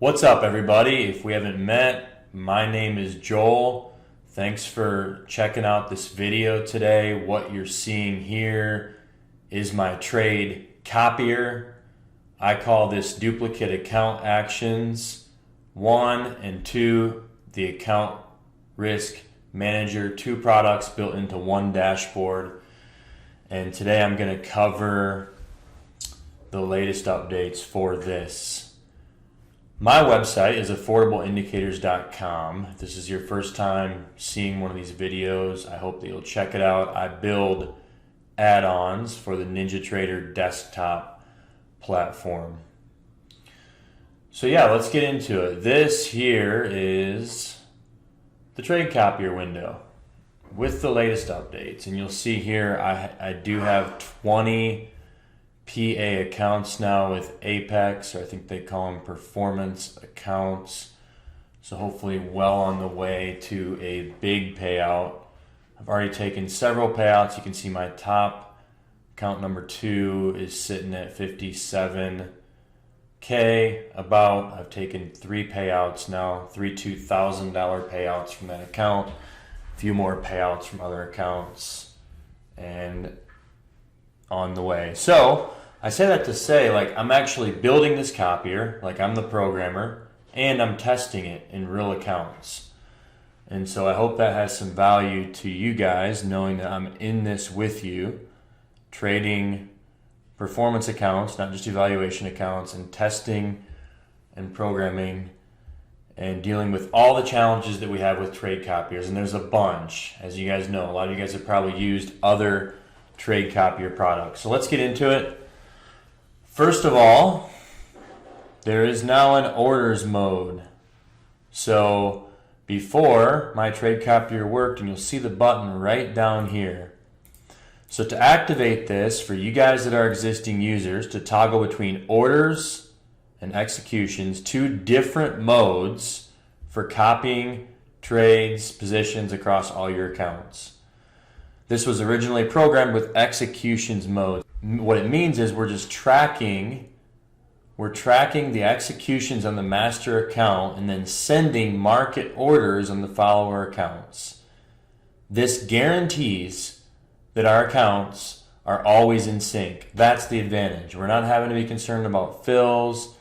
What's up, everybody? If we haven't met, my name is Joel. Thanks for checking out this video today. What you're seeing here is my trade Copier. I call this duplicate account actions 1 and 2, the account risk manager, 2 products built into one dashboard. And today I'm going to cover the latest updates for this. My website is affordableindicators.com. If this is your first time seeing one of these videos, I hope that you'll check it out. I build add-ons for the NinjaTrader Desktop Platform. So yeah, let's get into it. This here is the trade copier window with the latest updates. And you'll see here I do have 20 PA accounts now with Apex, or I think they call them performance accounts. So hopefully well on the way to a big payout. I've already taken several payouts. You can see my top account number 2 is sitting at 57K about. I've taken 3 payouts now, 3 $2,000 payouts from that account, a few more payouts from other accounts, and on the way. So I say that to say, like, I'm actually building this copier, like I'm the programmer, and I'm testing it in real accounts. And so I hope that has some value to you guys, knowing that I'm in this with you, trading performance accounts, not just evaluation accounts, and testing and programming and dealing with all the challenges that we have with trade copiers. And there's a bunch, as you guys know. A lot of you guys have probably used other trade copier products. So let's get into it. First of all, there is now an orders mode. So before, my trade copier worked, and you'll see the button right down here. So to activate this, for you guys that are existing users, to toggle between orders and executions, 2 different modes for copying trades, positions across all your accounts. This was originally programmed with executions mode. What it means is we're tracking the executions on the master account and then sending market orders on the follower accounts. This guarantees that our accounts are always in sync. That's the advantage. We're not having to be concerned about fills,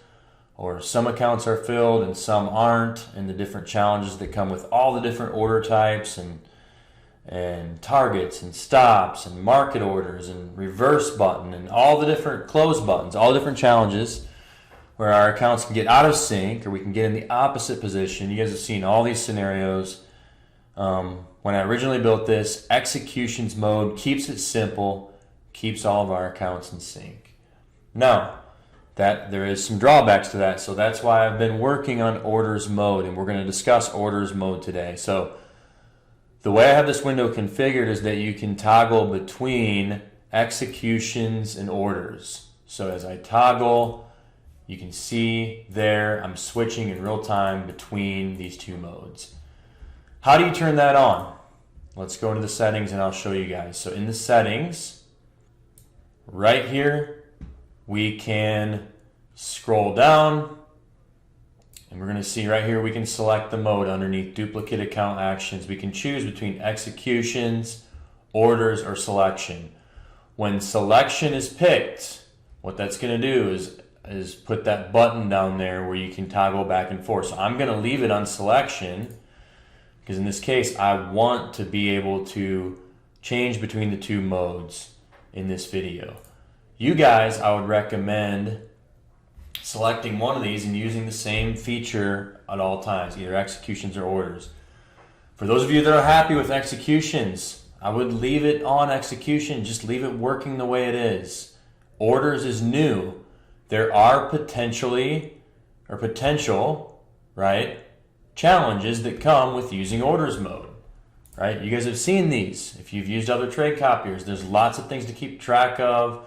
or some accounts are filled and some aren't, and the different challenges that come with all the different order types and targets and stops and market orders and reverse button and all the different close buttons, all the different challenges where our accounts can get out of sync or we can get in the opposite position. You guys have seen all these scenarios. When I originally built this, executions mode keeps it simple, keeps all of our accounts in sync. Now, there is some drawbacks to that, so that's why I've been working on orders mode, and we're going to discuss orders mode today. So the way I have this window configured is that you can toggle between executions and orders. So as I toggle, you can see there I'm switching in real time between these 2 modes. How do you turn that on? Let's go into the settings and I'll show you guys. So in the settings, right here, we can scroll down. And we're going to see right here we can select the mode underneath duplicate account actions. We can choose between executions, orders, or selection. When selection is picked, what that's going to do is put that button down there where you can toggle back and forth. So I'm going to leave it on selection because in this case I want to be able to change between the 2 modes in this video. You guys, I would recommend selecting one of these and using the same feature at all times, either executions or orders. For those of you that are happy with executions, I would leave it on execution. Just leave it working the way it is. Orders is new. There are potential, right, challenges that come with using orders mode, right? You guys have seen these. If you've used other trade copiers, there's lots of things to keep track of.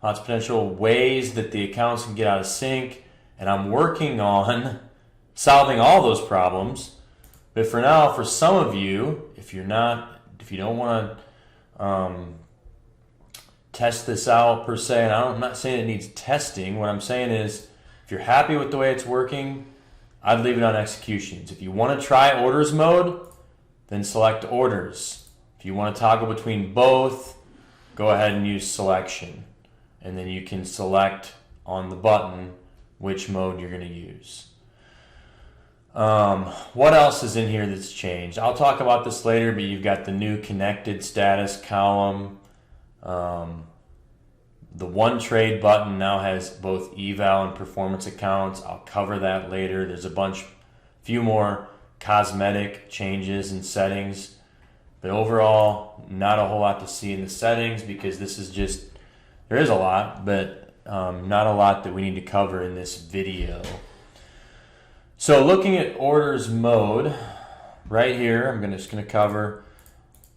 Lots of potential ways that the accounts can get out of sync, and I'm working on solving all those problems. But for now, for some of you, if you don't want to test this out per se, and I'm not saying it needs testing. What I'm saying is, if you're happy with the way it's working, I'd leave it on executions. If you want to try orders mode, then select orders. If you want to toggle between both, go ahead and use selection. And then you can select on the button which mode you're going to use. What else is in here that's changed? I'll talk about this later, but you've got the new connected status column. The one trade button now has both eval and performance accounts. I'll cover that later. There's few more cosmetic changes and settings, but overall, not a whole lot to see in the settings because this is there is a lot, but not a lot that we need to cover in this video. So looking at orders mode, right here, I'm just going to cover,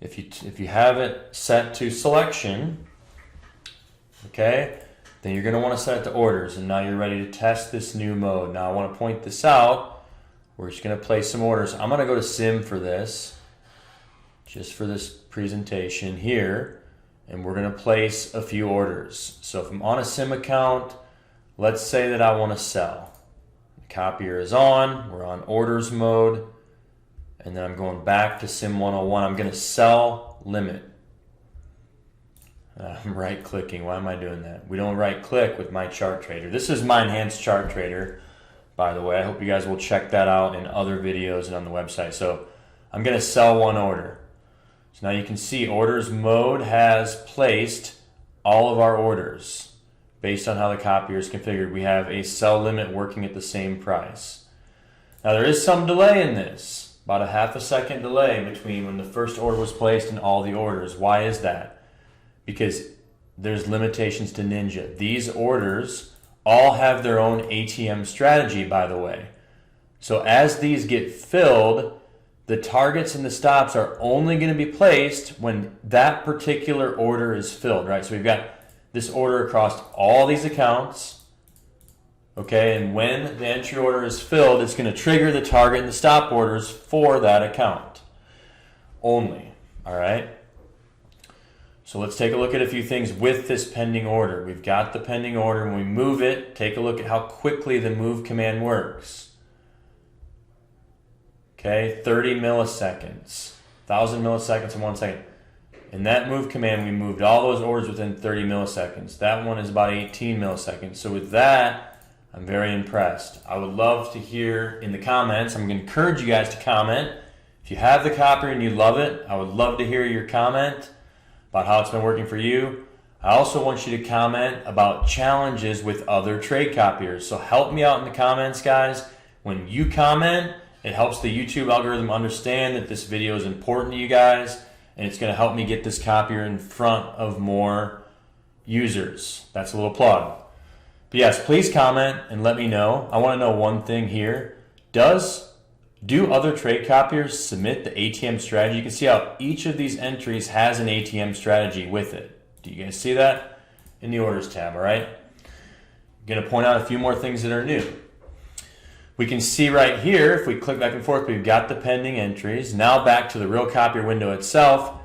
if you have it set to selection, okay, then you're going to want to set it to orders, and now you're ready to test this new mode. Now I want to point this out. We're just going to place some orders. I'm going to go to sim for this, just for this presentation here, and we're going to place a few orders. So if I'm on a sim account, let's say that I want to sell. Copier is on, we're on orders mode, and then I'm going back to Sim 101. I'm going to sell limit. I'm right clicking. Why am I doing that? We don't right click with my chart trader. This is my enhanced chart trader, by the way. I hope you guys will check that out in other videos and on the website. So I'm going to sell one order. So now you can see orders mode has placed all of our orders. Based on how the copier is configured, we have a sell limit working at the same price. Now there is some delay in this, about a half a second delay between when the first order was placed and all the orders. Why is that? Because there's limitations to Ninja. These orders all have their own ATM strategy, by the way. So as these get filled, the targets and the stops are only going to be placed when that particular order is filled, right? So we've got this order across all these accounts, okay, and when the entry order is filled, it's going to trigger the target and the stop orders for that account only, all right? So let's take a look at a few things with this pending order. We've got the pending order. When we move it, take a look at how quickly the move command works. Okay, 30 milliseconds, 1,000 milliseconds in 1 second. In that move command, we moved all those orders within 30 milliseconds. That one is about 18 milliseconds. So with that, I'm very impressed. I would love to hear in the comments. I'm going to encourage you guys to comment. If you have the Copier and you love it, I would love to hear your comment about how it's been working for you. I also want you to comment about challenges with other trade copiers. So help me out in the comments, guys. When you comment, it helps the YouTube algorithm understand that this video is important to you guys. And it's going to help me get this copier in front of more users. That's a little plug. But yes, please comment and let me know. I want to know one thing here. Do other trade copiers submit the ATM strategy? You can see how each of these entries has an ATM strategy with it. Do you guys see that? In the orders tab, all right? I'm going to point out a few more things that are new. We can see right here, if we click back and forth, we've got the pending entries. Now back to the real copier window itself,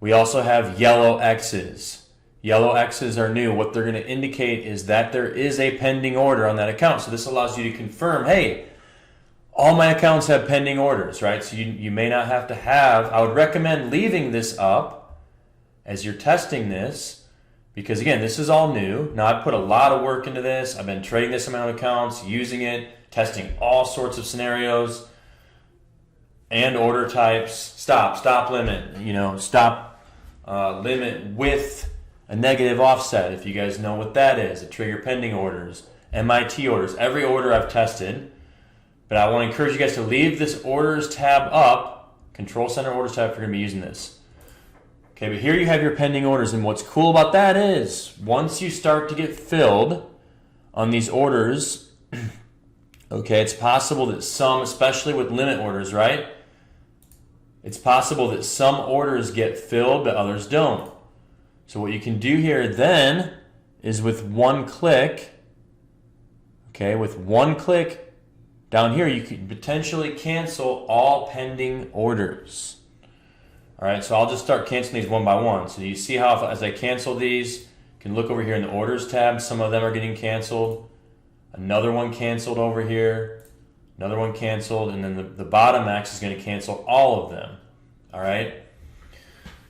we also have yellow X's. Yellow X's are new. What they're going to indicate is that there is a pending order on that account. So this allows you to confirm, hey, all my accounts have pending orders, right? So you may not have to have, I would recommend leaving this up as you're testing this, because again, this is all new. Now I've put a lot of work into this. I've been trading this amount of accounts, using it, testing all sorts of scenarios and order types, stop limit, stop limit with a negative offset, if you guys know what that is, a trigger pending orders, MIT orders, every order I've tested. But I want to encourage you guys to leave this orders tab up, control center orders tab if you're going to be using this. Okay, but here you have your pending orders, and what's cool about that is once you start to get filled on these orders, okay, it's possible that some, especially with limit orders, right? It's possible that some orders get filled, but others don't. So what you can do here then is with one click, okay, with one click down here, you could potentially cancel all pending orders. All right, so I'll just start canceling these one by one. So you see how as I cancel these, you can look over here in the orders tab, some of them are getting canceled. Another one canceled over here. another one canceled, and then the bottom X is going to cancel all of them. All right.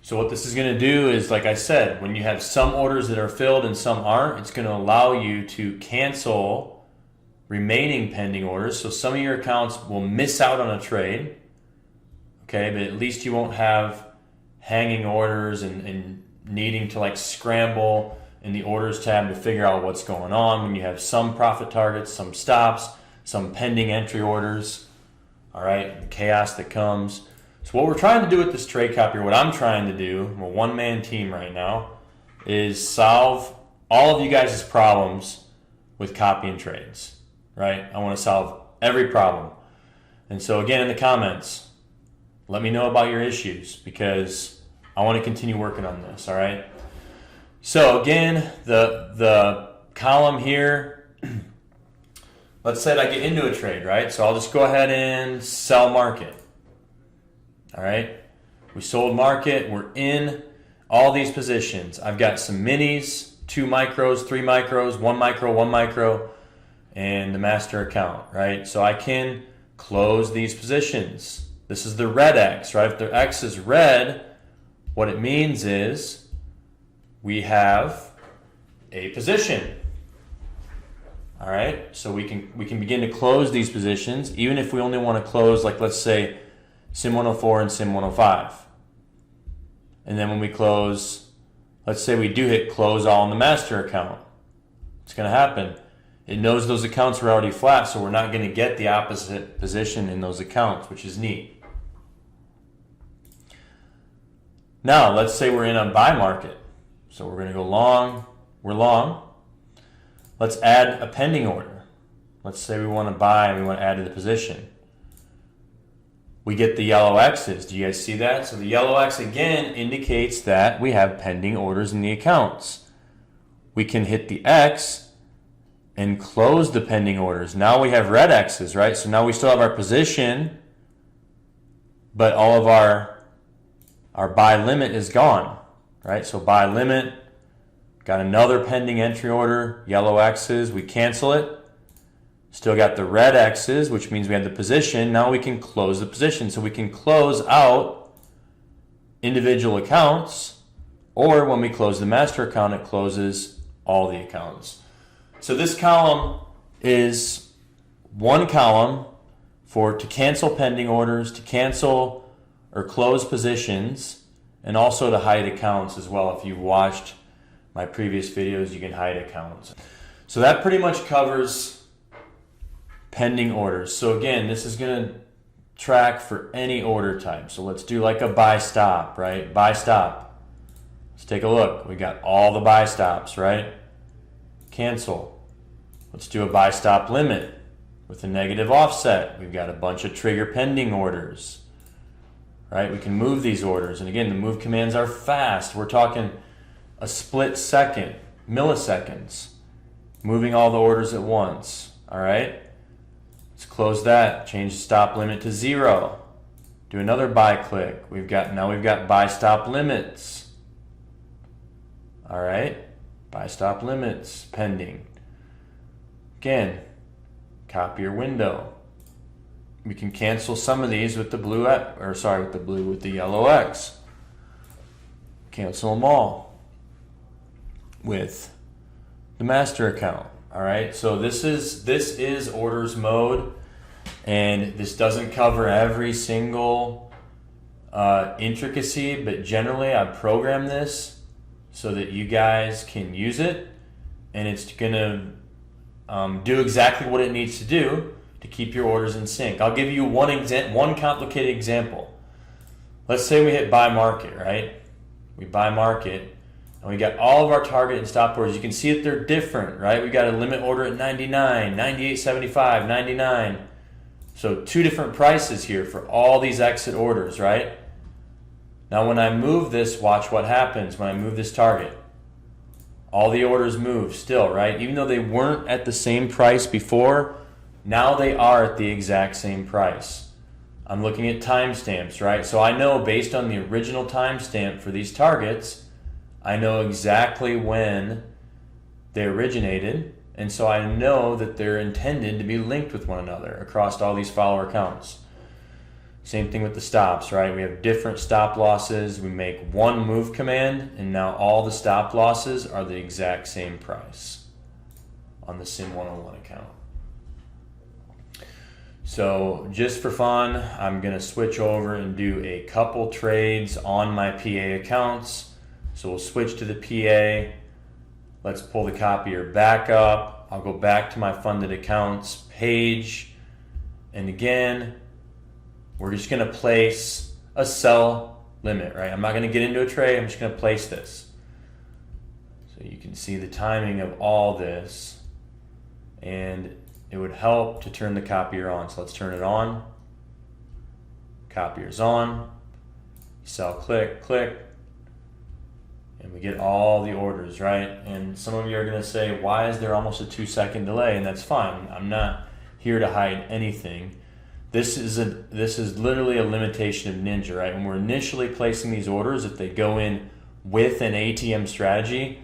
So what this is going to do is, like I said, when you have some orders that are filled and some aren't, it's going to allow you to cancel remaining pending orders. So some of your accounts will miss out on a trade, okay, but at least you won't have hanging orders and needing to like scramble in the orders tab to figure out what's going on when you have some profit targets, some stops, some pending entry orders, all right, the chaos that comes. So what we're trying to do with this trade copier, what I'm trying to do, I'm a one-man team right now, is solve all of you guys' problems with copying trades, right? I want to solve every problem. And so again, in the comments, let me know about your issues because I want to continue working on this, all right? So again, the column here, let's say I get into a trade, right? So I'll just go ahead and sell market. All right, we sold market, we're in all these positions. I've got some minis, 2 micros, 3 micros, 1 micro, and the master account, right? So I can close these positions. This is the red X, right? If the X is red, what it means is we have a position. All right, so we can begin to close these positions, even if we only want to close, like let's say, Sim 104 and Sim 105. And then when we close, let's say we do hit close all in the master account. What's going to happen? It knows those accounts are already flat, so we're not going to get the opposite position in those accounts, which is neat. Now, let's say we're in a buy market. So we're going to go long. We're long. Let's add a pending order. Let's say we want to buy and we want to add to the position. We get the yellow X's. Do you guys see that? So the yellow X again indicates that we have pending orders in the accounts. We can hit the X and close the pending orders. Now we have red X's, right? So now we still have our position, but all of our buy limit is gone, right? So buy limit, got another pending entry order, yellow X's. We cancel it. Still got the red X's, which means we have the position. Now we can close the position. So we can close out individual accounts, or when we close the master account, it closes all the accounts. So this column is one column to cancel pending orders, to cancel or close positions, and also to hide accounts as well. If you've watched my previous videos, you can hide accounts. So that pretty much covers pending orders. So again, this is going to track for any order type. So let's do like a buy stop, right? Buy stop. Let's take a look. We got all the buy stops, right? Cancel. Let's do a buy stop limit with a negative offset. We've got a bunch of trigger pending orders, right? We can move these orders. And again, the move commands are fast. We're talking a split second, milliseconds, moving all the orders at once, all right? Let's close that, change the stop limit to 0. Do another buy click. Now we've got buy stop limits. All right, buy stop limits pending. Again, copy your window. We can cancel some of these with the with the yellow X. Cancel them all with the master account. All right, so this is orders mode, and this doesn't cover every single intricacy, but generally I program this so that you guys can use it, and it's gonna do exactly what it needs to do to keep your orders in sync. I'll give you one complicated example. Let's say we hit buy market, right? We buy market. And we got all of our target and stop orders. You can see that they're different, right? We got a limit order at 99, 98.75, 99. So 2 different prices here for all these exit orders, right? Now when I move this, watch what happens when I move this target. All the orders move still, right? Even though they weren't at the same price before, now they are at the exact same price. I'm looking at timestamps, right? So I know based on the original timestamp for these targets, I know exactly when they originated, And so I know that they're intended to be linked with one another across all these follower accounts. Same thing with the stops, right? We have different stop losses. We make one move command, and now all the stop losses are the exact same price on the Sim 101 account. So just for fun, I'm going to switch over and do a couple trades on my PA accounts. So we'll switch to the PA. Let's pull the copier back up. I'll go back to my funded accounts page. And again, we're just going to place a sell limit, right? I'm not going to get into a trade. I'm just going to place this. So you can see the timing of all this. And it would help to turn the copier on. So let's turn it on. Copier's on. Sell, click, click. And we get all the orders, right? And some of you are going to say, why is there almost a 2-second delay? And that's fine. I'm not here to hide anything. This is literally a limitation of Ninja, right? When we're initially placing these orders, if they go in with an ATM strategy,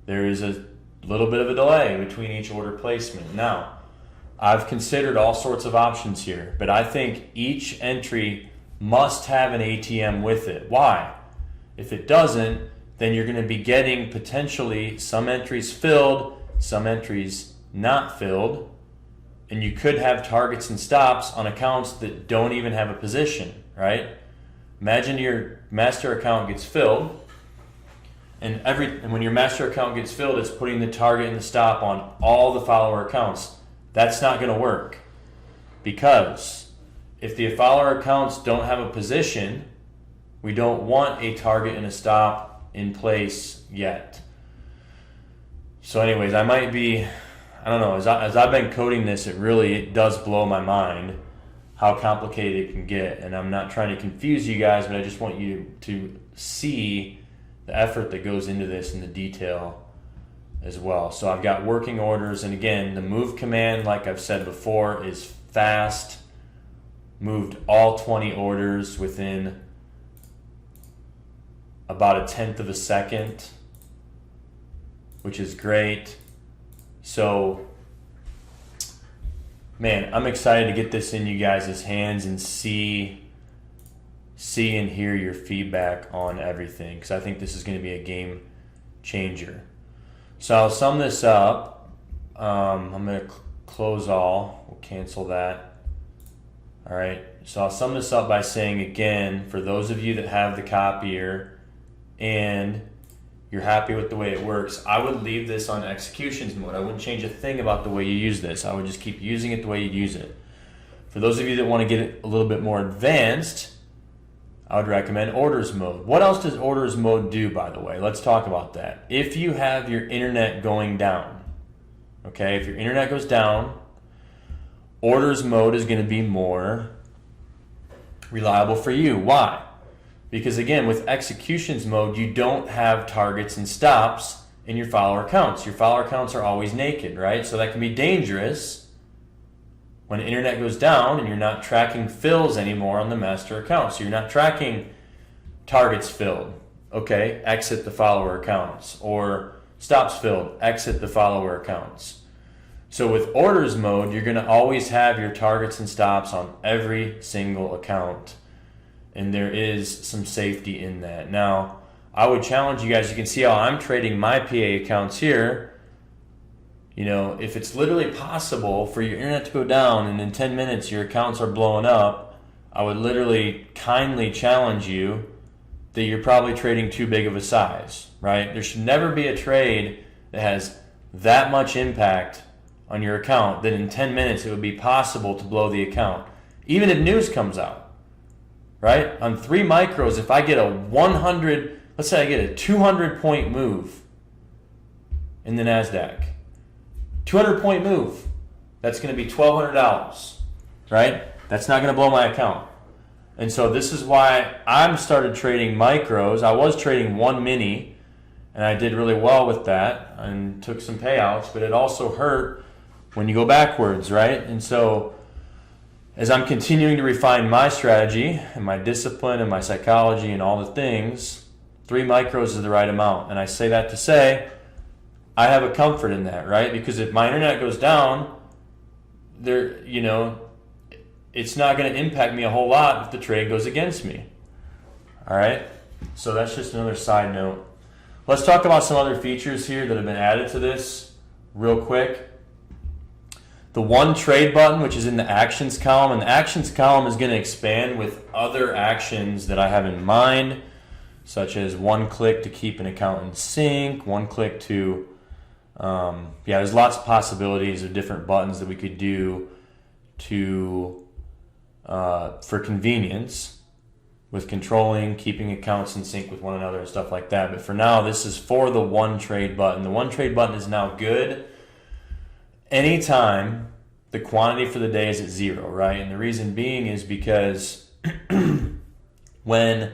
there is a little bit of a delay between each order placement. Now, I've considered all sorts of options here, but I think each entry must have an ATM with it. Why? If it doesn't, then you're going to be getting potentially some entries filled, some entries not filled, and you could have targets and stops on accounts that don't even have a position, right? Imagine your master account gets filled, and when your master account gets filled, it's putting the target and the stop on all the follower accounts. That's not going to work, because if the follower accounts don't have a position, we don't want a target and a stop in place yet. So anyways, I don't know, as I've been coding this, it does blow my mind how complicated it can get. And I'm not trying to confuse you guys, but I just want you to see the effort that goes into this and the detail as well. So I've got working orders, and again, the move command, like I've said before, is fast. Moved all 20 orders within about 1/10 of a second, which is great. So, man, I'm excited to get this in you guys' hands and see and hear your feedback on everything, because I think this is going to be a game changer. So I'll sum this up. I'm going to close all. We'll cancel that. All right. So I'll sum this up by saying, again, for those of you that have the copier and you're happy with the way it works, I would leave this on executions mode. I wouldn't change a thing about the way you use this. I would just keep using it the way you'd use it. For those of you that want to get it a little bit more advanced, I would recommend orders mode. What else does orders mode do, by the way? Let's talk about that. If you have your internet going down, okay, if your internet goes down, orders mode is going to be more reliable for you. Why? Because again, with executions mode, you don't have targets and stops in your follower accounts. Your follower accounts are always naked, right? So that can be dangerous when the internet goes down and you're not tracking fills anymore on the master account. So you're not tracking targets filled. Okay, exit the follower accounts. Or stops filled, exit the follower accounts. So with orders mode, you're going to always have your targets and stops on every single account. And there is some safety in that. Now, I would challenge you guys, you can see how I'm trading my PA accounts here. You know, if it's literally possible for your internet to go down and in 10 minutes your accounts are blowing up, I would literally kindly challenge you that you're probably trading too big of a size, right? There should never be a trade that has that much impact on your account that in 10 minutes it would be possible to blow the account, even if news comes out. Right? On 3 micros, if I get a 100, let's say I get a 200 point move in the NASDAQ, 200 point move, that's going to be $1,200, right? That's not going to blow my account. And so this is why I started trading micros. I was trading 1 mini, and I did really well with that and took some payouts, but it also hurt when you go backwards, right? And so as I'm continuing to refine my strategy and my discipline and my psychology and all the things, 3 micros is the right amount. And I say that to say, I have a comfort in that, right? Because if my internet goes down, it's not going to impact me a whole lot if the trade goes against me. All right? So that's just another side note. Let's talk about some other features here that have been added to this real quick. The one trade button, which is in the actions column, and the actions column is going to expand with other actions that I have in mind, such as one click to keep an account in sync, one click to, there's lots of possibilities of different buttons that we could do for convenience with controlling, keeping accounts in sync with one another and stuff like that. But for now, this is for the one trade button. The one trade button is now good anytime the quantity for the day is at 0, right? And the reason being is because when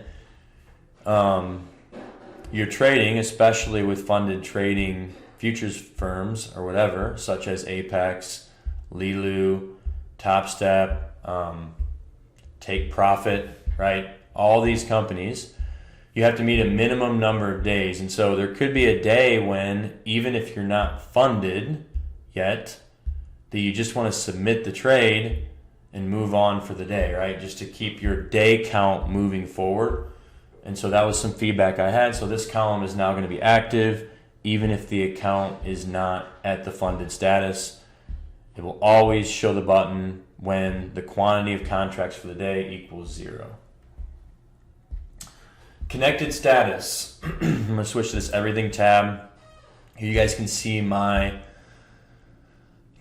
you're trading, especially with funded trading futures firms or whatever, such as Apex, Lilu, Top Step, Take Profit, right? All these companies, you have to meet a minimum number of days. And so there could be a day when, even if you're not funded yet, that you just want to submit the trade and move on for the day, right? Just to keep your day count moving forward. And so that was some feedback I had. So this column is now going to be active, even if the account is not at the funded status. It will always show the button when the quantity of contracts for the day equals 0. Connected status. I'm going to switch to this everything tab. Here you guys can see my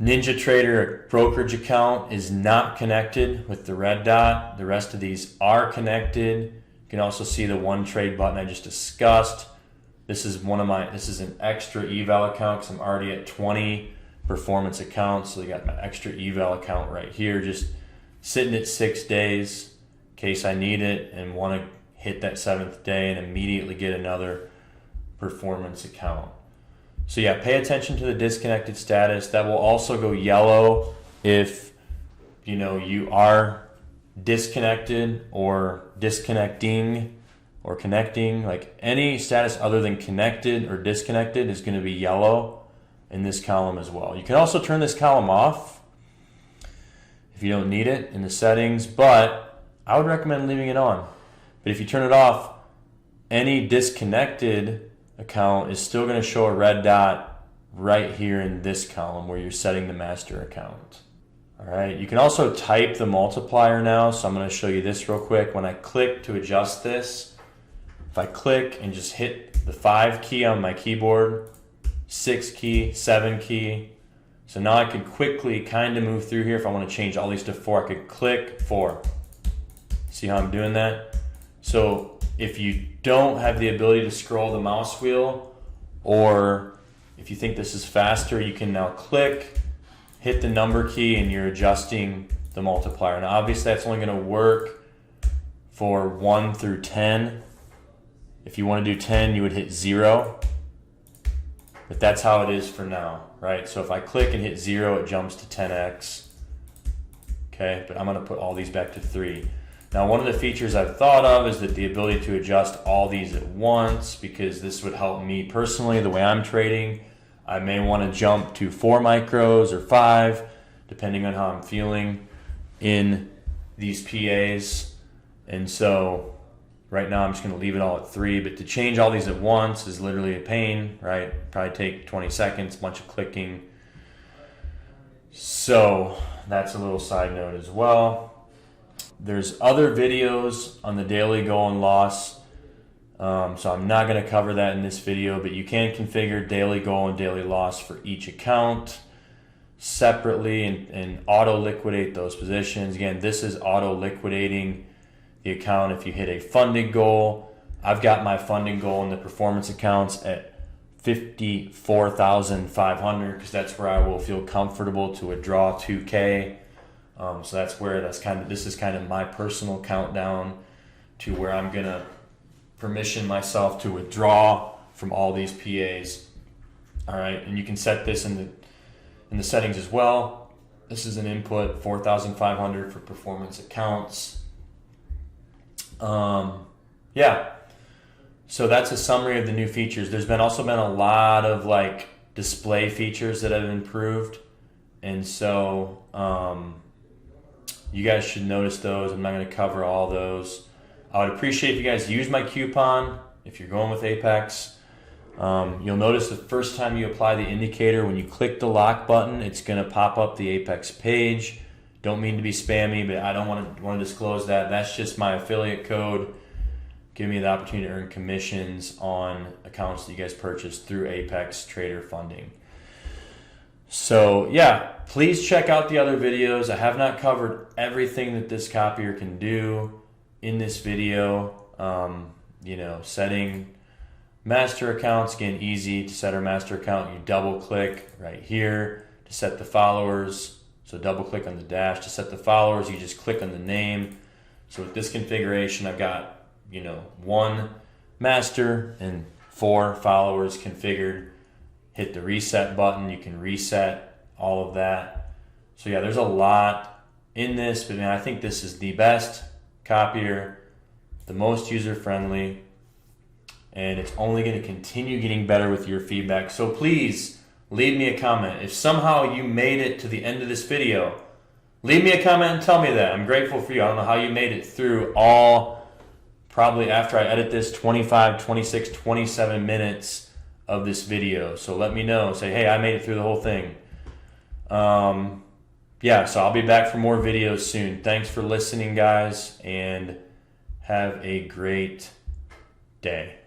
NinjaTrader brokerage account is not connected with the red dot. The rest of these are connected. You can also see the one trade button I just discussed. This is an extra eval account because I'm already at 20 performance accounts. So I got my extra eval account right here, just sitting at 6 days in case I need it and want to hit that 7th day and immediately get another performance account. So yeah, pay attention to the disconnected status. That will also go yellow if you are disconnected or disconnecting or connecting. Like any status other than connected or disconnected is going to be yellow in this column as well. You can also turn this column off if you don't need it in the settings, but I would recommend leaving it on. But if you turn it off, any disconnected account is still going to show a red dot right here in this column where you're setting the master account. All right, you can also type the multiplier now, so I'm going to show you this real quick. When I click to adjust this, if I click and just hit the 5 key on my keyboard, 6 key, 7 key, so now I could quickly kind of move through here. If I want to change all these to 4, I could click 4. See how I'm doing that? So if you don't have the ability to scroll the mouse wheel, or if you think this is faster, you can now click, hit the number key, and you're adjusting the multiplier. Now obviously that's only going to work for 1 through 10. If you want to do 10, you would hit 0. But that's how it is for now, right? So if I click and hit 0, it jumps to 10x. Okay, but I'm going to put all these back to 3. Now, one of the features I've thought of is that the ability to adjust all these at once, because this would help me personally, the way I'm trading. I may want to jump to 4 micros or 5, depending on how I'm feeling in these PAs. And so right now I'm just going to leave it all at 3, but to change all these at once is literally a pain, right? Probably take 20 seconds, a bunch of clicking. So that's a little side note as well. There's other videos on the daily go and loss, so I'm not going to cover that in this video, but you can configure daily go and daily loss for each account separately and auto liquidate those positions. Again, this is auto liquidating the account if you hit a funding goal. I've got my funding goal in the performance accounts at 54,500 because that's where I will feel comfortable to withdraw 2K. So this is kind of my personal countdown to where I'm gonna permission myself to withdraw from all these PAs. All right, and you can set this in the settings as well. This is an input 4,500 for performance accounts. So that's a summary of the new features. There's also been a lot of display features that have improved. And so you guys should notice those. I'm not going to cover all those. I would appreciate if you guys use my coupon if you're going with Apex. You'll notice the first time you apply the indicator, when you click the lock button, it's going to pop up the Apex page. Don't mean to be spammy, but I don't want to disclose that. That's just my affiliate code. Give me the opportunity to earn commissions on accounts that you guys purchase through Apex Trader Funding. So yeah, please check out the other videos. I have not covered everything that this copier can do in this video. Setting master accounts, again, easy to set our master account. You double click right here to set the followers. So double click on the dash to set the followers. You just click on the name. So with this configuration, I've got, 1 master and 4 followers configured. Hit the reset button. You can reset all of that. So yeah, there's a lot in this, but I think this is the best copier, the most user-friendly, and it's only going to continue getting better with your feedback. So please leave me a comment. If somehow you made it to the end of this video, leave me a comment and tell me that. I'm grateful for you. I don't know how you made it through probably after I edit this, 25, 26, 27 minutes of this video. So let me know. Say, hey, I made it through the whole thing. So I'll be back for more videos soon. Thanks for listening, guys, and have a great day.